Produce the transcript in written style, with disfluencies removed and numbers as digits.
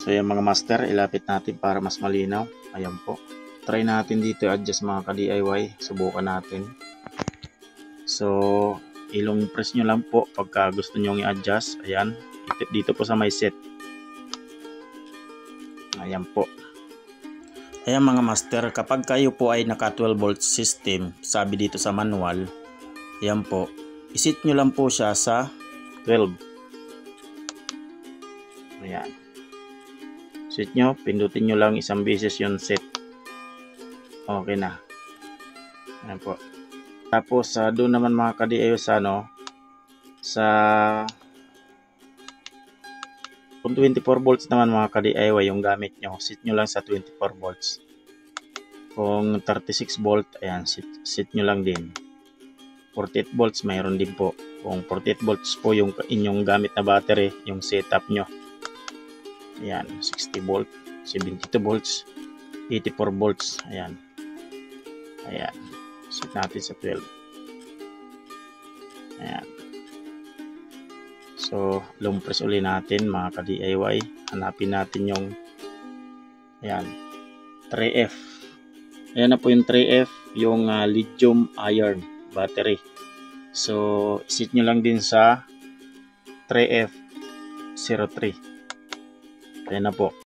So yung mga master, ilapit natin para mas malinaw. Ayan po. Try natin dito adjust mga ka-DIY. Subukan natin. So ilong press nyo lang po pagka gusto nyo i-adjust. Ayan. Dito po sa may set. Ayan po. Ayan mga master, kapag kayo po ay naka 12 volt system, sabi dito sa manual, ayan po, isit nyo lang po siya sa 12. Ayan. Set nyo, pindutin nyo lang isang beses yung set. Okay na. Ayan po. Tapos doon naman mga ka-DIY sa kung 24 volts naman mga ka-DIY yung gamit nyo, set nyo lang sa 24 volts. Kung 36 volt, ayan, set nyo lang din. 48 volts, mayroon din po. Kung 48 volts po yung inyong gamit na battery, yung setup nyo. Ayan, 60 volt, 72 volts, 84 volts, ayan. Ayan, set natin sa 12. Ayan. So, long press uli natin mga ka-DIY. Hanapin natin yung ayan, 3F. Ayan na po yung 3F, yung lithium iron battery. So, set nyo lang din sa 3F03. Ayan na po.